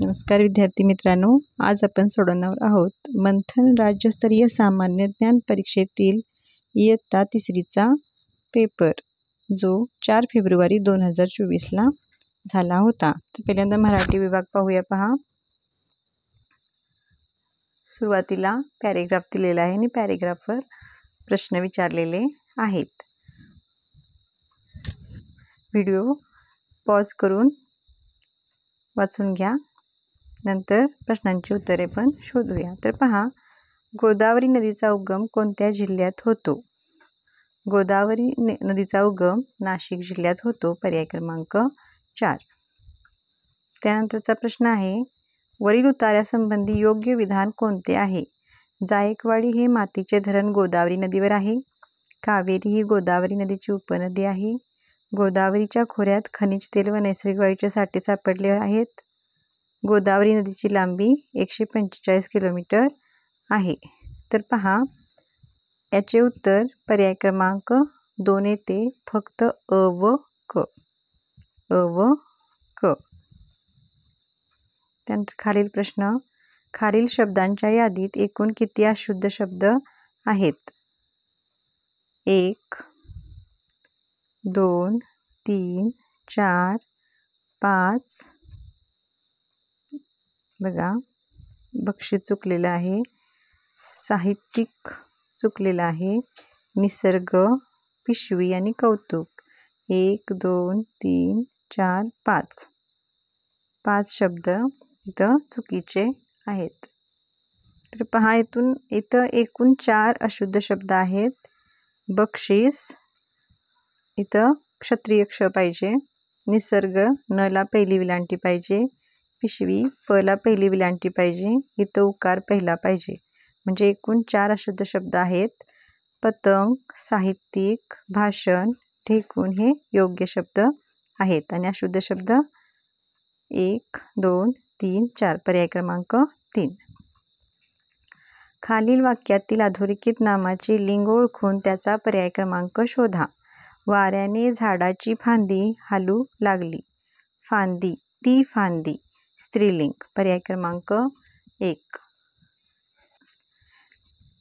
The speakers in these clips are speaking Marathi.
नमस्कार विद्यार्थी मित्रांनो, आज आपण सोडवणार आहोत मंथन राज्यस्तरीय सामान्य ज्ञान परीक्षेतील इयत्ता तिसरीचा पेपर, जो 4 फेब्रुवारी 2024ला झाला होता. तर पहिल्यांदा मराठी विभाग पाहूया. पहा, सुरुवातीला पॅरेग्राफ दिलेला आहे आणि पॅरेग्राफवर प्रश्न विचारलेले आहेत. व्हिडिओ पॉज करून वाचून घ्या, नंतर प्रश्नांची उत्तरे पण शोधूया. तर पहा, गोदावरी नदीचा उगम कोणत्या जिल्ह्यात होतो? गोदावरी नदीचा उगम नाशिक जिल्ह्यात होतो, पर्याय क्रमांक 4. त्यानंतरचा प्रश्न आहे, वरील उतार्यासंबंधी योग्य विधान कोणते आहे? जायकवाडी हे मातीचे धरण गोदावरी नदीवर आहे. कावेरी ही गोदावरी नदीची उपनदी आहे. गोदावरीच्या खोऱ्यात खनिज तेल व नैसर्गिक वायूचे साठे सापडले आहेत. गोदावरी नदीची लांबी 145 किलोमीटर आहे. तर पहा, याचे उत्तर पर्याय क्रमांक 2 येते, फक्त अ व क. त्यानंतर खालील प्रश्न, खालील शब्दांच्या यादीत एकूण किती अशुद्ध शब्द आहेत? 1, 2, 3, 4, 5. बघा, बक्षीस चुकलेलं आहे, साहित्यिक चुकलेलं आहे, निसर्ग, पिशवी आणि कौतुक. 1, 2, 3, 4, 5. 5 शब्द इथं चुकीचे आहेत. तर पहा, इथं एकूण 4 अशुद्ध शब्द आहेत. बक्षीस, इथं क्षत्रिय क्ष पाहिजे. निसर्ग, न ला पहिली विलांटी पाहिजे. पिशवी, प ला पहिली विलांटी पाहिजे. इथं उकार पहिला पाहिजे. म्हणजे एकूण 4 अशुद्ध शब्द आहेत. पतंग, साहित्यिक, भाषण, ठेकून हे योग्य शब्द आहेत. आणि अशुद्ध शब्द 1, 2, 3, 4, पर्याय क्रमांक 3. खालील वाक्यातील अधोरेखित नामाचे लिंग ओळखून त्याचा पर्याय क्रमांक शोधा. वाऱ्याने झाडाची फांदी हालू लागली. फांदी, ती फांदी, स्त्रीलिंग, पर्याय क्रमांक 1.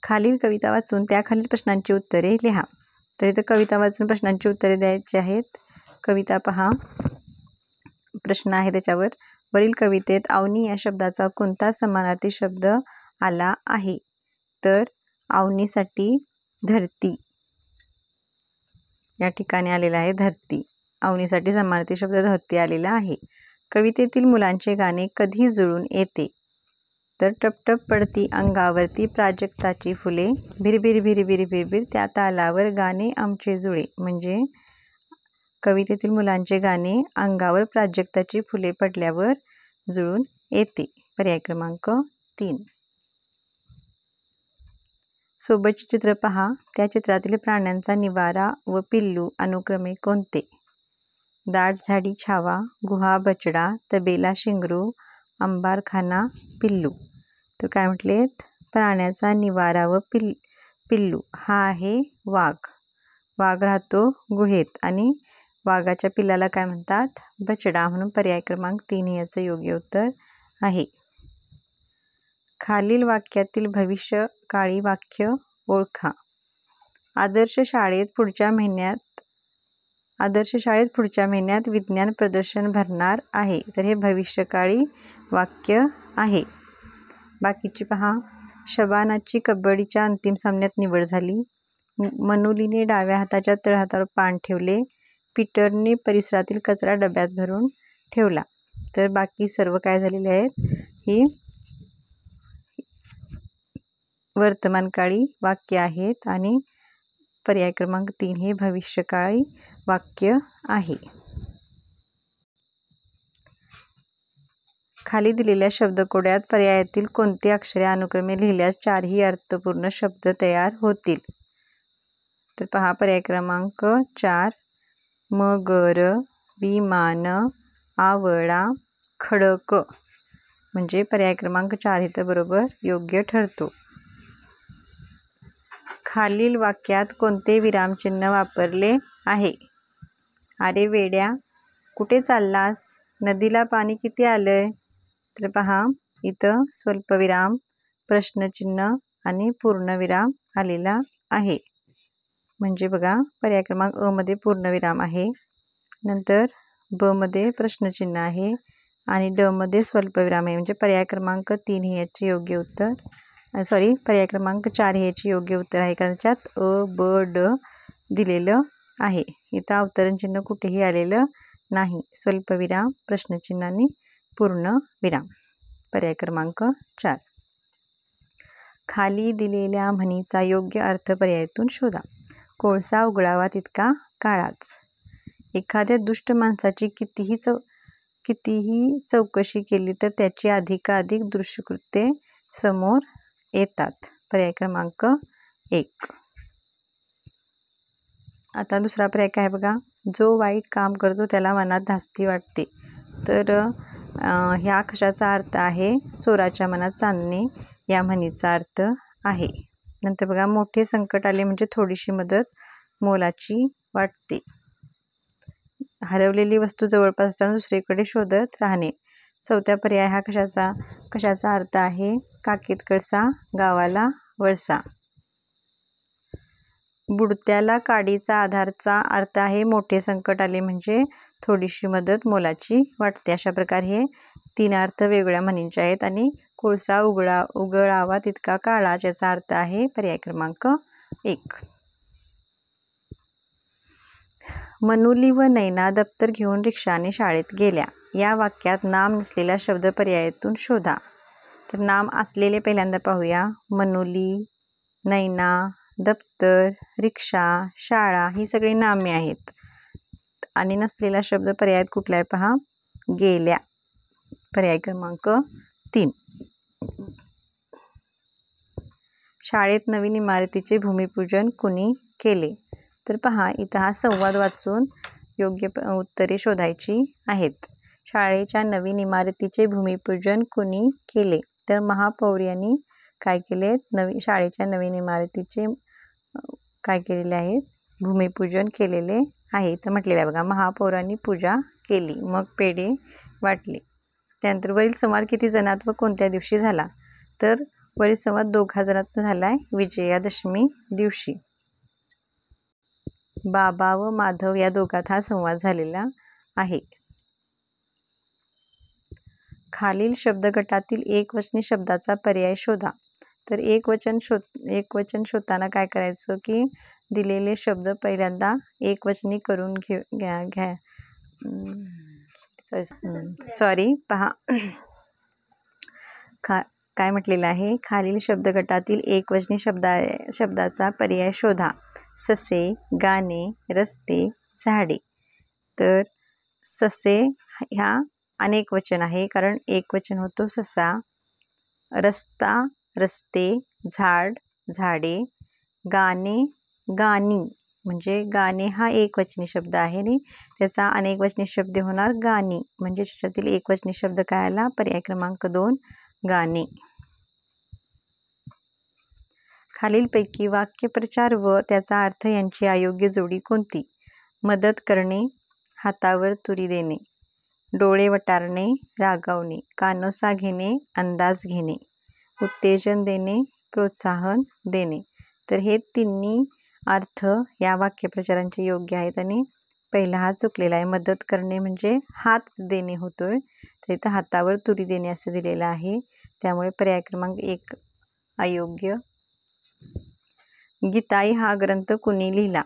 खालील कविता वाचून त्याखालील प्रश्नांची उत्तरे लिहा. तर इथं कविता वाचून प्रश्नांची उत्तरे द्यायची आहेत. कविता पहा, प्रश्न आहे त्याच्यावर, वरील कवितेत अवनी या शब्दाचा कोणता समानार्थी शब्द आला आहे? तर अवनीसाठी धरती या ठिकाणी आलेला आहे. धरती, अवनीसाठी समानार्थी शब्द धरती आलेला आहे. कवितेतील मुलांचे गाणे कधी जुळून येते? तर टपटप पडती अंगावरती प्राजक्ताची फुले, भिरभिर भिरभिर भिरभिर त्या तालावर गाणे आमचे जुळे. म्हणजे कवितेतील मुलांचे गाणे अंगावर प्राजक्ताची फुले पडल्यावर जुळून येते, पर्याय क्रमांक 3. सोबतचे चित्र पहा, त्या चित्रातील प्राण्यांचा निवारा व पिल्लू अनुक्रमे कोणते? दाट झाडी छावा, गुहा बचडा, तबेला शिंगरू, अंबारखाना पिल्लू. तर काय म्हटलेत? प्राण्याचा निवारा व पिल्लू हा आहे वाघ. वाघ राहतो गुहेत आणि वाघाच्या पिल्लाला काय म्हणतात? बचडा. म्हणून पर्याय क्रमांक 3 हे याचं योग्य उत्तर आहे. खालील वाक्यातील भविष्यकाळी वाक्य ओळखा. आदर्श शाळेत पुढच्या महिन्यात विज्ञान प्रदर्शन भरणार आहे. तर हे भविष्यकाळी वाक्य आहे. बाकीची पहा, शबानाची कबड्डीच्या अंतिम सामन्यात निवड झाली. मनुलीने डाव्या हाताच्या तळहातावर पान ठेवले. पीटरने परिसरातील कचरा डब्यात भरून ठेवला. तर बाकी सर्व काय झालेले आहेत? ही वर्तमानकाळी वाक्य आहेत आणि पर्याय क्रमांक 3 हे भविष्यकाळी वाक्य आहे. खाली दिलेल्या शब्दकोड्यात पर्यायातील कोणती अक्षरे अनुक्रमे लिहिल्यास 4ही अर्थपूर्ण शब्द तयार होतील? तर पहा, पर्याय क्रमांक 4, मगर, विमान, आवळा, खडक. म्हणजे पर्याय क्रमांक 4 इथं बरोबर योग्य ठरतो. खालील वाक्यात कोणते विरामचिन्ह वापरले आहे? अरे वेड्या, कुठे चाललास? नदीला पाणी किती आलंय? तर पहा इथं स्वल्पविराम, प्रश्नचिन्ह आणि पूर्णविराम आलेला आहे. म्हणजे बघा पर्याय क्रमांक अ मध्ये पूर्णविराम आहे, नंतर ब मध्ये प्रश्नचिन्ह आहे आणि ड मध्ये स्वल्पविराम आहे. म्हणजे पर्याय क्रमांक 3 हे याचे योग्य उत्तर, पर्याय क्रमांक 4 हे याचे योग्य उत्तर आहे, कारण त्यात अ, ब, ड दिलेलं आहे. इथं अवतरण चिन्ह कुठेही आलेलं नाही. स्वल्पविराम, प्रश्नचिन्ह आणि पूर्णविराम. पर्याय क्रमांक 4. खाली दिलेल्या म्हणीचा योग्य अर्थ पर्यायातून शोधा. कोळसा उघडावा तितका काळाच. एखाद्या दुष्ट माणसाची कितीही चौकशी केली तर त्याची अधिकाधिक दुष्कृत्ये समोर येतात. पर्याय क्रमांक 1. आता दुसरा पर्याय काय बघा. जो वाईट काम करतो त्याला मनात धास्ती वाटते. तर ह्या कशाचा अर्थ आहे. चोराच्या मनात चांदणे या म्हणीचा अर्थ आहे. नंतर बघा मोठे संकट आले म्हणजे थोडीशी मदत मोलाची वाटते. हरवलेली वस्तू जवळपास असताना दुसरीकडे शोधत राहणे. चौथ्या पर्याय हा कशाचा अर्थ आहे. काकेत कळसा गावाला वळसा. बुडत्याला काडीचा आधारचा अर्थ आहे मोठे संकट आले म्हणजे थोडीशी मदत मोलाची वाटते. अशा प्रकारे हे 3 अर्थ वेगळ्या म्हणींचे आहेत. आणि कोळसा उघडावा तितका काळा याचा अर्थ आहे पर्याय क्रमांक 1. मनुली व नैना दप्तर घेऊन रिक्षाने शाळेत गेल्या. या वाक्यात नाम नसलेला शब्द पर्यायातून शोधा. तर नाम असलेले पहिल्यांदा पाहूया. मनुली, नैना, दप्तर, रिक्षा, शाळा ही सगळी नामे आहेत. आणि नसलेला शब्द पर्यायात कुठला आहे पहा. गेल्या. पर्याय क्रमांक 3. शाळेत नवीन इमारतीचे भूमिपूजन कुणी केले. तर पहा इथं हा संवाद वाचून योग्य उत्तरे शोधायची आहेत. शाळेच्या नवीन इमारतीचे भूमिपूजन कुणी केले. तर महापौर यांनी काय केले. शाळेच्या नवीन इमारतीचे काय केलेले आहेत. भूमिपूजन केलेले आहे. तर म्हटलेलं आहे बघा. महापौरांनी पूजा केली मग पेढे वाटले. त्यानंतर वरील संवाद किती जणात व कोणत्या दिवशी झाला. तर वरील संवाद 2 जणात झालाय विजयादशमी दिवशी. बाबा व माधव या दोघात हा संवाद झालेला आहे. खालील शब्दगटातील एकवचनी शब्दाचा पर्याय शोधा. तर एकवचन शोधताना काय करायचं की दिलेले शब्द पहिल्यांदा एकवचनी करून पहा काय म्हटलेलं आहे. खालील शब्दगटातील एकवचनी शब्दाचा पर्याय शोधा. ससे, गाणे, रस्ते, झाडे. तर ससे ह्या अनेक वचन आहे, कारण एक वचन होतो ससा. रस्ता, रस्ते, झाड, झाडे. गाणे, गाणी. म्हणजे गाणे हा एकवचनी शब्द आहे आणि त्याचा अनेकवचनी शब्द होणार गाणी. म्हणजे त्याच्यातील एकवचनी शब्द काय आला. पर्याय क्रमांक 2 गाणे. खालीलपैकी वाक्यप्रचार व त्याचा अर्थ यांची अयोग्य जोडी कोणती. मदत करणे, हातावर तुरी देणे, डोळे वटारणे, रागावणे, कानोसा घेणे, अंदाज घेणे, उत्तेजन देणे, प्रोत्साहन देणे. तर हे तिन्ही अर्थ या वाक्यप्रचारांचे योग्य आहेत आणि पहिला हा चुकलेला आहे. मदत करणे म्हणजे हात देणे होतोय, तर इथं हातावर तुरी देणे असं दिलेलं आहे, त्यामुळे पर्याय क्रमांक 1 अयोग्य. गीताई हा ग्रंथ कुणी लिहिला.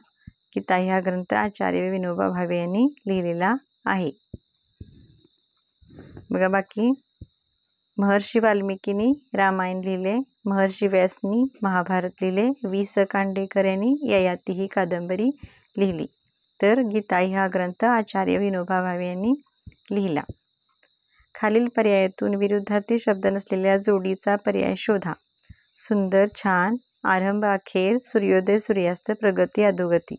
गीताई हा ग्रंथ आचार्य विनोबा भावे यांनी लिहिलेला आहे. बघा बाकी. महर्षी वाल्मिकींनी रामायण लिहिले, महर्षी व्यासनी महाभारत लिहिले, वि. स. खांडेकर यांनी ययाती ही कादंबरी लिहिली. तर गीताई हा ग्रंथ आचार्य विनोबा भावे यांनी लिहिला. खालील पर्यायातून विरुद्धार्थी शब्द नसलेल्या जोडीचा पर्याय शोधा. सुंदर, छान, आरंभ, अखेर, सूर्योदय, सूर्यास्त, प्रगती, अधोगती.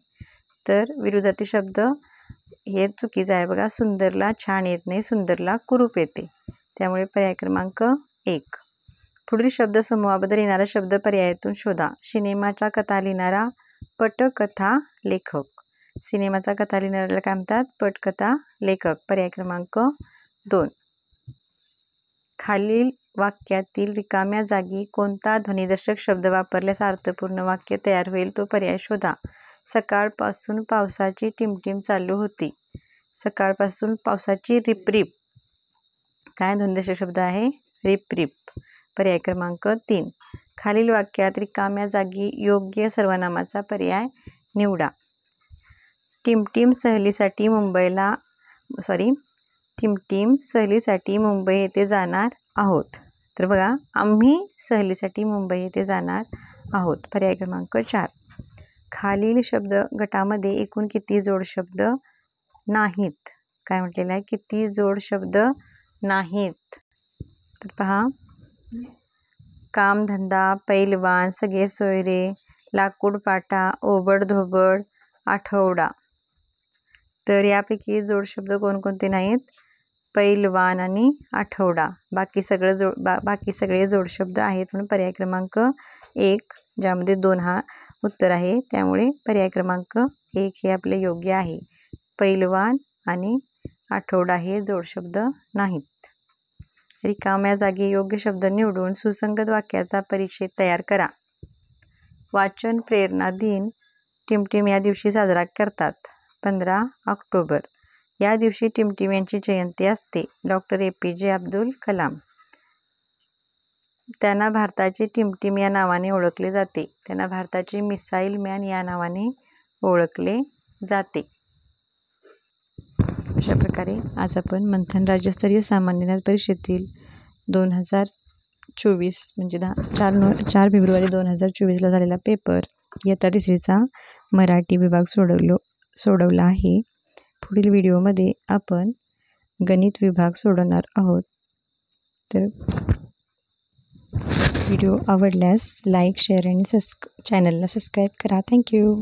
तर विरुद्धार्थी शब्द हे चुकीचं आहे बघा. सुंदरला छान येत नाही, सुंदरला कुरूप येते, त्यामुळे पर्याय क्रमांक 1. पुढील शब्द समूहाबद्दल येणारा शब्द पर्यायातून शोधा. सिनेमाचा कथा लिहिणारा पटकथा लेखक. सिनेमाचा कथा लिहिणाऱ्याला काय म्हणतात. पटकथा लेखक. पर्याय क्रमांक 2. खालील वाक्यातील रिकाम्या जागी कोणता ध्वनिदर्शक शब्द वापरल्यास अर्थपूर्ण वाक्य तयार होईल तो पर्याय शोधा. सकाळपासून पावसाची टिमटिम चालू होती. सकाळपासून पावसाची रिपरिप. काय ध्वनिदर्शक शब्द आहे? रिपरिप. पर्याय क्रमांक 3. खालील वाक्यात रिकाम्या जागी योग्य सर्वनामाचा पर्याय निवडा. टिमटिम सहलीसाठी मुंबई येथे जाणार आहोत. तर बघा, आम्ही सहलीसाठी मुंबई येथे जाणार आहोत. पर्याय क्रमांक 4. खालील शब्द गटामध्ये एकूण किती जोड शब्द नाहीत? काय म्हटलेलं आहे? किती जोड शब्द नाहीत? तर पहा, कामधंदा, पैलवान, सगळे सोयरे, लाकूड पाटा, ओबड धोबड, आठवडा. तर यापैकी जोड शब्द कोणकोणते नाहीत? पैलवान आणि आठवडा. बाकी सगळे जोड शब्द आहेत. म्हणून पर्याय क्रमांक 1, ज्यामध्ये 2 हा उत्तर आहे, त्यामुळे पर्याय क्रमांक 1 हे आपले योग्य आहे. पैलवान आणि आठवडा हे जोड शब्द नाहीत. रिकाम्या जागी योग्य शब्द निवडून सुसंगत वाक्याचा परिच्छेद तयार करा. वाचन प्रेरणा दिन टिमटिम या दिवशी साजरा करतात. 15 ऑक्टोबर. या दिवशी टिमटिम यांची जयंती असते. Doctor APJ Abdul Kalam. त्यांना भारताची टिमटिम या नावाने ओळखले जाते. त्यांना भारताची मिसाईल मॅन या नावाने ओळखले जाते. अशा प्रकारे आज आपण मंथन राज्यस्तरीय सामान्य ज्ञान परीक्षेतील 2024 म्हणजे 4 फेब्रुवारी 2024ला झालेला पेपर इयत्ता 3रीचा मराठी विभाग सोडवला आहे. पुढील व्हिडिओमध्ये आपण गणित विभाग सोडवणार आहोत. तर व्हिडिओ आवडल्यास लाईक, शेअर आणि चॅनलला सबस्क्राईब करा. थँक्यू.